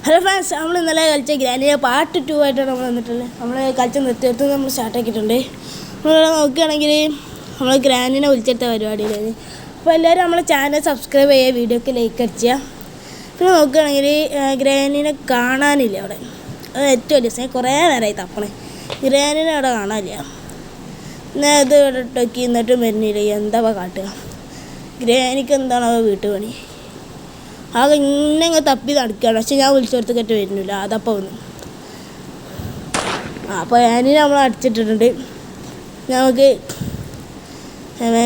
Hello friends, നമ്മൾ ഇന്നലെ കളിച്ച ഗ്രാനിയെ പാർട്ട് 2 ആയിട്ടാണ് നമ്മൾ വന്നിട്ടുള്ളത്. നമ്മൾ കളിച്ച നിർത്തിയെടുത്ത് നമ്മൾ സ്റ്റാർട്ടാക്കിയിട്ടുണ്ട്. നമ്മൾ നോക്കുകയാണെങ്കിൽ നമ്മൾ ഗ്രാനിനെ വിളിച്ചെടുത്ത പരിപാടിയിലാണ്. അപ്പോൾ എല്ലാവരും നമ്മളെ ചാനൽ സബ്സ്ക്രൈബ് ചെയ്യുക, വീഡിയോക്ക് ലൈക്ക് അടിക്കുക. പിന്നെ നോക്കുകയാണെങ്കിൽ ഗ്രാനിനെ കാണാനില്ല അവിടെ. അത് ഏറ്റവും വലിയ ദിവസം കുറേ നേരമായി തപ്പണേ. ഗ്രാനിനെ അവിടെ കാണാനില്ല. എന്നാൽ ഇത് ഇവിടെ ഇട്ടൊക്കെ എന്നിട്ടും വരുന്നില്ല. എന്താ കാട്ടുക? ഗ്രാനിക്ക് എന്താണോ വീട്ടുപണി? ആകെ ഇങ്ങനെ തപ്പി നടക്കുകയാണ്. പക്ഷെ ഞാൻ വിളിച്ചോടത്തേക്കിട്ട് വരുന്നില്ല. അതപ്പോൾ വന്നു. അപ്പോൾ ഞാനിനെ നമ്മൾ അടിച്ചിട്ടിട്ടുണ്ട്. നമുക്ക്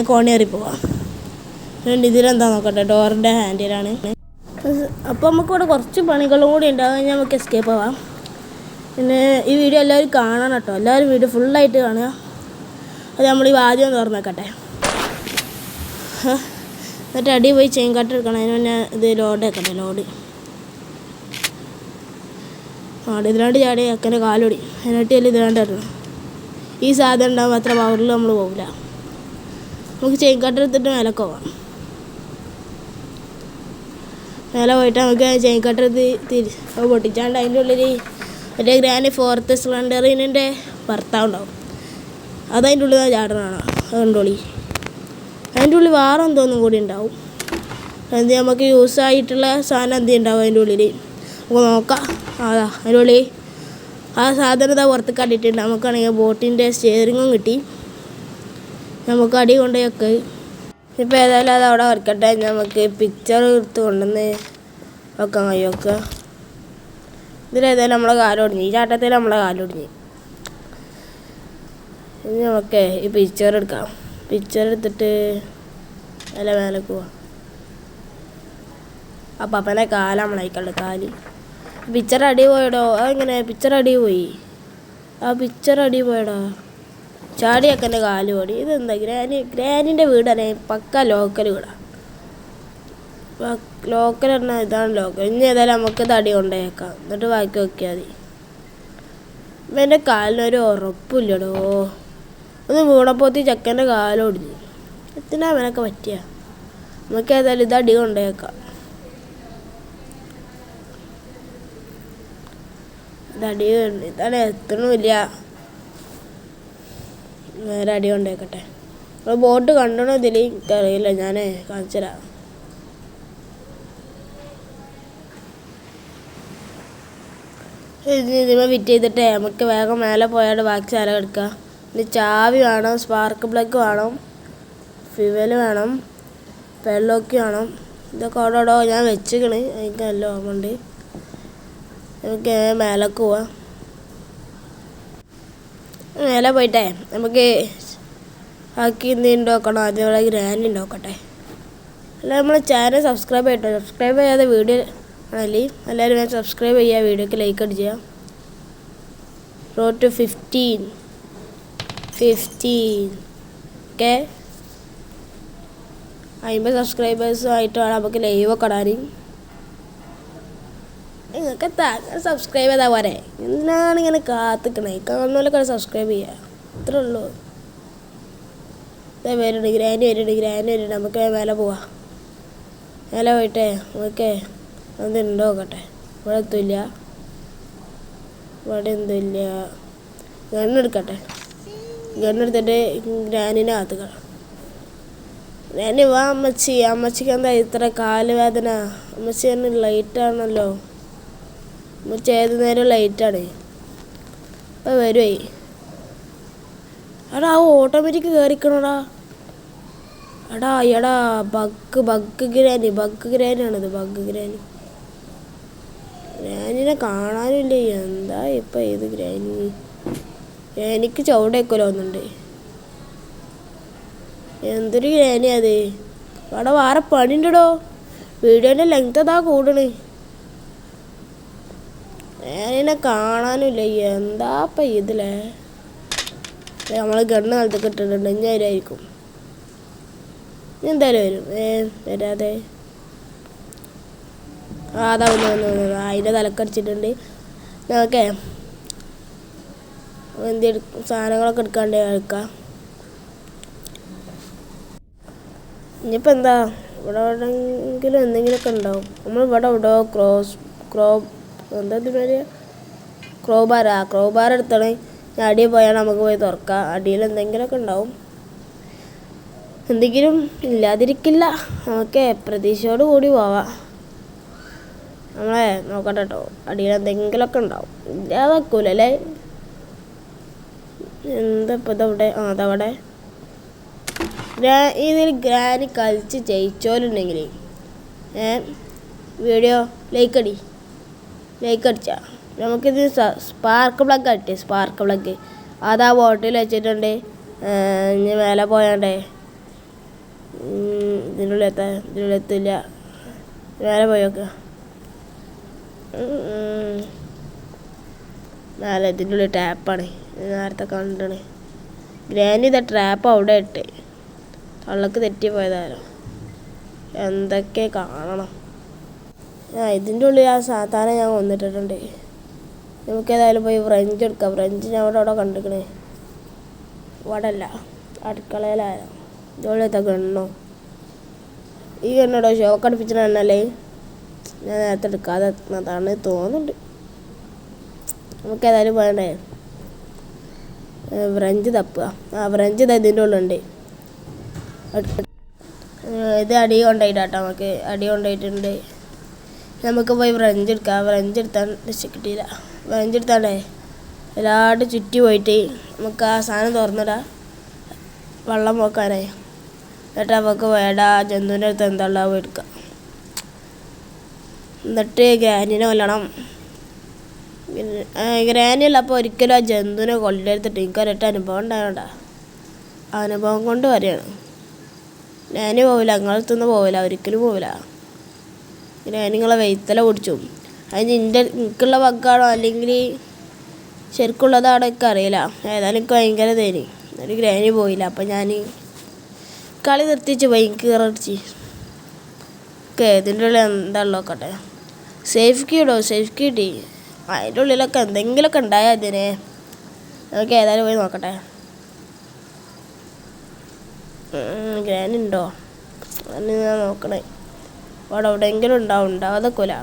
കോണിയേറി പോവാം. ഇതിലെന്താ നോക്കട്ടെ, ഡോറിൻ്റെ ഹാൻഡിലാണ്. അപ്പോൾ നമുക്കിവിടെ കുറച്ച് പണികളും കൂടി ഉണ്ട്. അത് നമുക്ക് എസ്കേപ്പ് ആവാം. പിന്നെ ഈ വീഡിയോ എല്ലാവരും കാണണം കേട്ടോ. എല്ലാവരും വീഡിയോ ഫുള്ളായിട്ട് കാണുക. അത് നമ്മൾ ഈ വാദ്യം തുറന്നേക്കട്ടെ. എന്നിട്ട് അടി പോയി ചെയിൻ കട്ട് എടുക്കണം. അതിന് പിന്നെ ഇത് ലോഡ് വെക്കട്ടെ. ലോഡ് ഇതിലാണ്ട് ചാടി അക്കൻ്റെ കാലൊടി. അതിനാട്ടിയല്ല ഇതിലാണ്ട് ഇടണം. ഈ സാധനം ഉണ്ടാകുമ്പോൾ അത്ര പവറിൽ നമ്മൾ പോകില്ല. നമുക്ക് ചെയിൻ കട്ട് എടുത്തിട്ട് മേലൊക്കെ പോവാം. മേലെ പോയിട്ട് നമുക്ക് ചെയിൻ കട്ട് എടുത്ത് പൊട്ടിച്ചാണ്ട് അതിൻ്റെ ഉള്ളിൽ മറ്റേ ഗ്രാൻഡ് 4th സ്പ്ലെൻഡറിൻ്റെ ഭർത്താവുണ്ടാവും. അതതിൻ്റെ ഉള്ളിൽ ചാടണമാണ്. അതുകൊണ്ടോളി അതിൻ്റെ ഉള്ളിൽ വേറെ എന്തോന്നും കൂടി ഉണ്ടാവും. എന്ത് നമുക്ക് യൂസ് ആയിട്ടുള്ള സാധനം എന്ത് ഉണ്ടാവും അതിൻ്റെ ഉള്ളിൽ. നമുക്ക് നോക്കാം. അതാ അതിൻ്റെ ഉള്ളിൽ ആ സാധനത പുറത്ത് കണ്ടിട്ടുണ്ട്. നമുക്കാണെങ്കിൽ ബോട്ടിൻ്റെ സ്റ്റിയറിങ്ങും കിട്ടി. നമുക്ക് അടി കൊണ്ടുപോയി ഒക്കെ. ഇപ്പോൾ ഏതായാലും അത് അവിടെ വരക്കട്ടെ. നമുക്ക് പിക്ചർ എടുത്ത് കൊണ്ടുവന്ന് വെക്കാൻ കഴിയുമൊക്കെ. ഇതിലേതായാലും നമ്മളെ കാലൊടിഞ്ഞ്. ഈ ചാട്ടത്തിൽ നമ്മളെ കാലൊടിഞ്ഞ്. ഇനി നമുക്ക് ഈ പിക്ചർ എടുക്കാം. പിക്ചർ എടുത്തിട്ട് അല്ല മേലേക്ക് പോവാം. അപ്പം അപ്പനെ കാല നമ്മളയക്കുള്ളൂ. കാല് പിക്ചർ അടി പോയടോ. അതെങ്ങനെ പിക്ചർ അടി പോയി? ആ പിക്ചർ അടി പോയടോ. ചാടിയൊക്കെ എൻ്റെ കാല് പോടി. ഇതെന്താ ഗ്രാനിൻ്റെ വീടല്ലേ? പക്ക ലോക്കൽ വീടാണ്. ലോക്കൽ പറഞ്ഞാൽ ഇതാണ് ലോക്കൽ. ഇനി ഏതായാലും നമുക്ക് തടി കൊണ്ടേക്കാം. എന്നിട്ട് ബാക്കി നോക്കിയാൽ മതി. എൻ്റെ കാലിനൊരു ഉറപ്പില്ലടോ. ഒന്ന് വീണപ്പോത്തി ചെക്കൻ്റെ കാലൊടിഞ്ഞു. എത്തിനാ അവനൊക്കെ പറ്റിയ? നമുക്ക് ഏതായാലും ഇത് അടി കൊണ്ടേക്കാം. ഇതടി ഇതാണ് എത്തണമില്ല. വേറെ അടി കൊണ്ടേക്കട്ടെ. നമ്മൾ ബോട്ട് കണ്ടണോ ഇതിൽ? എനിക്കറിയില്ല. ഞാൻ കാണിച്ചു തരാം. ഇതിമേ ഫിറ്റ് ചെയ്തിട്ടേ നമുക്ക് വേഗം മേലെ പോയാൽ ബാക്കി സ്ഥലം എടുക്കാം. ഇനി ചാവി വേണം, സ്പാർക്ക് പ്ലഗ് വേണം, ഫ്യൂവൽ വേണം, വെള്ളമൊക്കെ വേണം. ഇതൊക്കെ ഓടോ ഞാൻ വെച്ചിക്കണ്. എനിക്ക് നല്ല ഓർമ്മ ഉണ്ട്. നമുക്ക് മേലേക്ക് പോവാം. മേലെ പോയിട്ടേ നമുക്ക് ബാക്കി എന്തെങ്കിലും നോക്കണം. ആദ്യം ഇവിടെ ഗ്രാൻഡ് നോക്കട്ടെ. അല്ല നമ്മൾ ചാനൽ സബ്സ്ക്രൈബ് ചെയ്യട്ടോ. സബ്സ്ക്രൈബ് ചെയ്യാതെ വീഡിയോ ആണല്ലേ. എല്ലാവരും സബ്സ്ക്രൈബ് ചെയ്യുക, വീഡിയോക്ക് ലൈക്ക് അടിക്കുക. Road to 15 okay. 50 സബ്സ്ക്രൈബേഴ്സുമായിട്ട് വേണം നമുക്ക് ലൈവൊക്കെ ഇടാൻ. നിങ്ങൾക്ക് സബ്സ്ക്രൈബ് ചെയ്താൽ പോരെ? എന്തിനാണ് ഇങ്ങനെ കാത്തിക്കണേ? കാണുന്നവരൊക്കെ സബ്സ്ക്രൈബ് ചെയ്യുക. അത്രേ ഉള്ളൂ. വരുന്നുണ്ട് ഗ്രാൻഡ് വരുന്നുണ്ട്. നമുക്ക് മേലെ പോവാം. മേലെ പോയിട്ടേ ഓക്കെ എന്തുണ്ടോ നോക്കട്ടെ. ഇവിടെ എത്തില്ല. ഇവിടെ എന്തില്ല. ഗണ്ണെടുക്കട്ടെ. ഗണ്ണെടുത്തിട്ട് ഗ്രാനിനെ കാത്തുക്കണം. ഗ്രാനി വാ അമ്മച്ചി. അമ്മച്ചിക്ക് എന്താ ഇത്ര കാലുവേദന? അമ്മച്ചി തന്നെ ലൈറ്റാണല്ലോ. അമ്മച്ചി ഏത് നേരം ലൈറ്റാണ്. അപ്പോൾ വരുവേ. എടാ ഓട്ടോമാറ്റിക് കയറിക്കണോടാ. എടാ ബഗ് ഗ്രാനിയാണിത്. ബഗ് ഗ്രാനിനെ കാണാനില്ല. എന്താ ഇപ്പം ഇത് ഗ്രാനി? എനിക്ക് ചവിടേക്കല്ലോ ഒന്നുണ്ട്. എന്തൊരു ഗ്രാനി അത്? അവിടെ വേറെ പണിയുണ്ടോ? വീഡിയോൻ്റെ ലെങ്ത് അതാ കൂടണേ. ഗ്രാനിനെ കാണാനില്ല. എന്താ ഇപ്പം ഇതിലേ? നമ്മൾ ഗണ്ണ് കാലത്തൊക്കെ ഇട്ടിട്ടുണ്ട്. ഇനി വരുമായിരിക്കും. എന്തായാലും വരും. വരാതെ അതാ വന്നു. അതിൻ്റെ തലക്കടിച്ചിട്ടുണ്ട്. നമുക്ക് സാധനങ്ങളൊക്കെ എടുക്കാണ്ട് എടുക്കാം. ഇനിയിപ്പോൾ എന്താ ഇവിടെ എവിടെയെങ്കിലും എന്തെങ്കിലുമൊക്കെ ഉണ്ടാവും. നമ്മൾ ഇവിടെ ഇവിടെ എന്താ പേര് ക്രോബാർ എടുത്താണ്. ഞാൻ അടിയിൽ പോയാൽ നമുക്ക് പോയി തുറക്കാം. അടിയിൽ എന്തെങ്കിലുമൊക്കെ ഉണ്ടാവും. എന്തെങ്കിലും ഇല്ലാതിരിക്കില്ല. നമുക്ക് പ്രതീക്ഷയോട് കൂടി പോവാം. നമ്മളെ നോക്കട്ടെ കേട്ടോ. അടിയിൽ എന്തെങ്കിലുമൊക്കെ ഉണ്ടാവും. ഇല്ലാതെ വെക്കൂലല്ലേ. എന്താ ഇപ്പം ഇതവിടെ? അതവിടെ ഇതിൽ ഗ്രാനി കളിച്ച് ജയിച്ചോലുണ്ടെങ്കിൽ വീഡിയോ ലൈക്ക് അടിച്ചാൽ നമുക്കിത് സ്പാർക്ക് പ്ലഗ് കിട്ടി. സ്പാർക്ക് പ്ലഗ് അതാ ബോട്ടിൽ വെച്ചിട്ടുണ്ട്. ഇനി മേലെ പോയാണ്ടേ ഇതിനുള്ളിലെത്തില്ല. മേലെ പോയോക്കുക. മേലെ ഇതിൻ്റെ ഉള്ളിൽ ടാപ്പാണ്. നേരത്തെ കണ്ടാണ്. ഗ്രാനി ഇതാ ട്രാപ്പ് അവിടെ ഇട്ട് തള്ളക്ക് തെറ്റിപ്പോയതാരോ. എന്തൊക്കെ കാണണം. ഇതിൻ്റെ ഉള്ളിൽ ആ സാധാരണ ഞാൻ വന്നിട്ടിട്ടുണ്ട്. നമുക്കേതായാലും പോയി ഫ്രഞ്ച് എടുക്കാം. ഫ്രഞ്ച് ഞാൻ അവിടെ കണ്ടിക്കണേ. ഇവിടെ അല്ല, അടുക്കളയിലായാലും ഇതുപോലത്തെ ഗണ്ണോ. ഈ ഗണ്ണോടോ ഷോക്ക് അടുപ്പിച്ചിട്ട് എണ്ണല്ലേ. ഞാൻ നേരത്തെ എടുക്കാതെ അതാണ് തോന്നുന്നുണ്ട്. നമുക്കേതായാലും വേണ്ടേ ഫ്രഞ്ച് തപ്പുക. ഫ്രഞ്ച് ഇതിൻ്റെ ഉള്ളുണ്ട്. ഇത് അടി കൊണ്ടുപോയിട്ടാട്ടോ. നമുക്ക് അടി കൊണ്ടുപോയിട്ടുണ്ട്. നമുക്ക് പോയി ഫ്രഞ്ച് എടുക്കാം. ഫ്രഞ്ച് എടുത്താൽ കിട്ടിയില്ല. ഫ്രഞ്ച് എടുത്താണ്ടേ എല്ലാവരും ചുറ്റി പോയിട്ട് നമുക്ക് ആ സാധനം തുറന്നിടാം. വെള്ളം പോക്കാനായി. എന്നിട്ട് നമുക്ക് വേണ്ട ജന്തുവിൻ്റെ അടുത്ത് എന്താ പോയി എടുക്കാം. എന്നിട്ട് ഗ്രാനിനെ കൊല്ലണം. ഗ്രാനിയല്ല. അപ്പോൾ ഒരിക്കലും ആ ജന്തുവിനെ കൊല്ലെടുത്തിട്ട് എനിക്ക് ഒരൊറ്റ അനുഭവം ഉണ്ടായോണ്ട. അനുഭവം കൊണ്ട് വരെയാണ്. ഗ്രാനി പോവില്ല. നിങ്ങളടുത്തൊന്നും പോവില്ല. ഒരിക്കലും പോവില്ല. ഗ്രാനിങ്ങളെ വെയ്ത്തല പിടിച്ചു. അതിന് എനിക്കുള്ള വക്കാണോ അല്ലെങ്കിൽ ശരിക്കുള്ളതാണോ എനിക്ക് അറിയില്ല. ഏതായാലും എനിക്ക് ഭയങ്കര തേനി. എന്നിട്ട് ഗ്രാനി പോയില്ല. അപ്പം ഞാൻ കളി നിർത്തിച്ച് പോയി. എനിക്ക് കയറടിച്ച് ഇതിൻ്റെ ഉള്ളിൽ എന്താ നോക്കട്ടെ. സേഫ് കീ കിട്ടി. അതിൻ്റെ ഉള്ളിലൊക്കെ എന്തെങ്കിലുമൊക്കെ ഉണ്ടായാൽ അതിനെ നമുക്ക് ഏതായാലും പോയി നോക്കട്ടെ. ഗ്രാനി ഉണ്ടോ എന്ന് ഞാൻ നോക്കണേ. അവിടെ എവിടെയെങ്കിലും ഉണ്ടാവാതെ കൊല.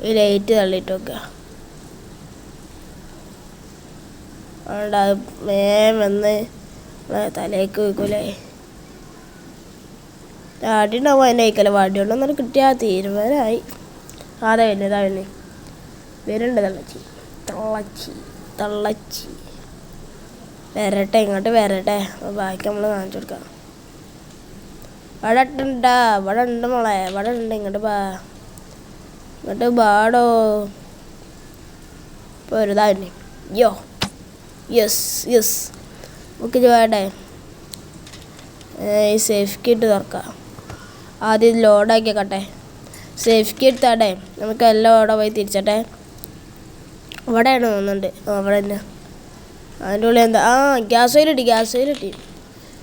ഈ ലൈറ്റ് തള്ളിയിട്ട് നോക്കുക. അവിടെ വന്ന് തലേക്ക് വയ്ക്കൂലേ. വാടി ഉണ്ടാവും. അതിൻ്റെ അയക്കല വാടി ഉണ്ടെന്നൊരു കിട്ടിയാൽ തീരുമാനമായി. അതാ വരുന്നുണ്ട് തള്ളച്ചി വരട്ടെ. ഇങ്ങോട്ട് വരട്ടെ. ബാക്കി നമ്മൾ കാണിച്ചു കൊടുക്കാം. ഇവിടെ ഉണ്ട് മോളെ. ഇവിടെ ഉണ്ട്. ഇങ്ങോട്ട് ബാടോ. ഇപ്പോൾ ഒരു തന്നെ യെസ് ഓക്കെ. വേണ്ടേ ഈ സേഫ് കീ ഇട്ട് തുറക്കാം. ആദ്യം ലോഡാക്കി കട്ടെ. Safe key എടുത്താട്ടെ. നമുക്ക് എല്ലാം അവിടെ പോയി തിരിച്ചട്ടെ. ഇവിടെയാണ് തോന്നുന്നുണ്ട്. അവിടെ തന്നെ. അതിൻ്റെ ഉള്ളിൽ എന്താ? ഗ്യാസ് ഓയിൽ ഇട്ടി.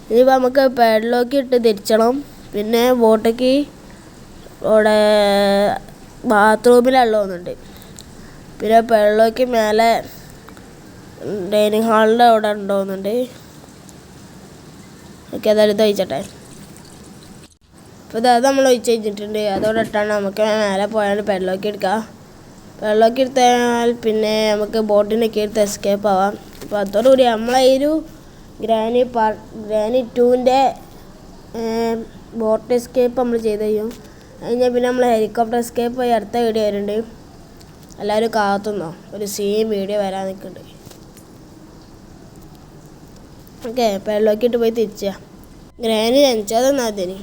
ഇനിയിപ്പോൾ നമുക്ക് പാഡിലോക്ക് ഇട്ട് തിരിച്ചണം. പിന്നെ ബോട്ടയ്ക്ക് ഇവിടെ ബാത്റൂമിലുള്ള തോന്നുന്നുണ്ട്. പിന്നെ പാഡിലോക്ക് മേലെ ഡൈനിങ് ഹാളിൻ്റെ അവിടെ ഉണ്ടോന്നുണ്ട്. ഓക്കെ. അതായത് ഇത് ഒഴിച്ചട്ടെ. അപ്പോൾ അത് നമ്മൾ ഒഴിച്ച് കഴിഞ്ഞിട്ടുണ്ട്. അതോടെ ഇട്ടാണ് നമുക്ക് മേലെ പോയാൽ പാഡിലോക്ക് എടുക്കാം. പാഡിലോക്ക് എടുത്താൽ പിന്നെ നമുക്ക് ബോട്ടിനൊക്കെ എടുത്ത് എസ്കേപ്പ് ആവാം. അപ്പോൾ അതോടുകൂടി നമ്മളെ ഈ ഒരു ഗ്രാനി 2ൻ്റെ ബോട്ട് എസ്കേപ്പ് നമ്മൾ ചെയ്ത് കഴിയും. കഴിഞ്ഞാൽ പിന്നെ നമ്മൾ ഹെലികോപ്റ്റർ എസ്കേപ്പ് പോയി അടുത്ത വീഡിയോ വരുന്നുണ്ട്. എല്ലാവരും കാത്തുന്നോ. ഒരു സെയിം വീഡിയോ വരാൻ നിൽക്കുന്നുണ്ട്. ഓക്കെ. പാഡിലോക്കിട്ട് പോയി തിരിച്ചാൽ ഗ്രാനി ജനിച്ചാൽ തന്നാൽ അതിന്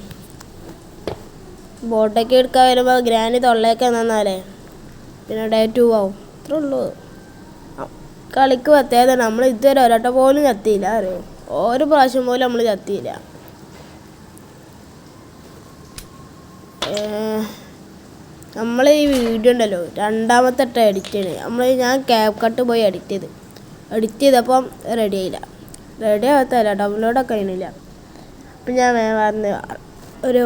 ബോട്ടൊക്കെ എടുക്കാൻ വരുമ്പോൾ ഗ്രാനി തൊള്ളയൊക്കെ തന്നാലേ പിന്നെ ഡേ 2 ആവും. അത്രേ ഉള്ളൂ. കളിക്ക് പ്രത്യേകത നമ്മൾ ഇതുവരെ ഒരട്ട പോലും ചത്തിയില്ല. അറിയോ? ഒരു പ്രാവശ്യം പോലും നമ്മൾ ചത്തിയില്ല. നമ്മൾ ഈ വീഡിയോ ഉണ്ടല്ലോ രണ്ടാമത്തെ എഡിറ്റ് ചെയ്യണേ. ഞാൻ ക്യാപ് കട്ട് പോയി എഡിറ്റ് ചെയ്തപ്പം റെഡി ആയില്ല. റെഡി ആകത്തല്ല, ഡൗൺലോഡൊക്കെ കഴിയുന്നില്ല. അപ്പം ഞാൻ വന്ന് ഒരു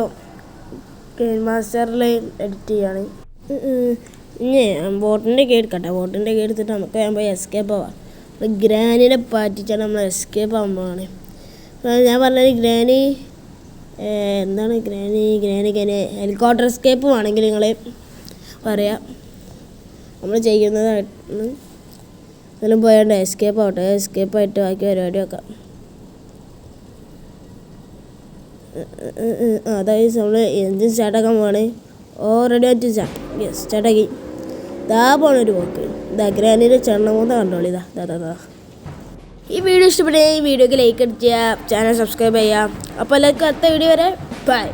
ഗെയിം മാസ്റ്ററിൽ എഡിറ്റ് ചെയ്യാണ്. ഇനി ബോട്ടിൻ്റെ കേ എടുക്കട്ടെ. ബോട്ടിൻ്റെ കേ എടുത്തിട്ട് നമുക്ക് ഞാൻ പോയി എസ്കേപ്പ് ആവാം. ഗ്രാനിനെ പറ്റിച്ചാൽ നമ്മൾ എസ്കേപ്പ് ആകുമ്പോഴാണ് ഞാൻ പറഞ്ഞത്. ഗ്രാനി എന്താണ് ഹെലികോപ്റ്റർ എസ്കേപ്പ് ആണെങ്കിൽ നിങ്ങൾ പറയാം. നമ്മൾ ചെയ്യുന്നതാണ്. എന്നാലും പോയാണ്ട് എസ്കേപ്പ് ആവട്ടെ. എസ്കേപ്പായിട്ട് ബാക്കി പരിപാടി വെക്കാം. അതായത് നമ്മൾ എൻജിൻ സ്റ്റാർട്ടാക്കാൻ പോവാണ്. ഓൾറെഡി ആയിട്ട് സ്റ്റാർട്ടാക്കി. ഇതാ പോണൊരു പോക്ക്. ഇതാ ഗ്രാനിയുടെ ചെണ്ണമൂന്ന് കണ്ടോളി. ഇതാ ഈ വീഡിയോ ഇഷ്ടപ്പെട്ടെങ്കിൽ ഈ വീഡിയോക്ക് ലൈക്ക് അടിക്കുക, ചാനൽ സബ്സ്ക്രൈബ് ചെയ്യുക. അപ്പോൾ എല്ലാവർക്കും അടുത്ത വീഡിയോ വരെ ബൈ.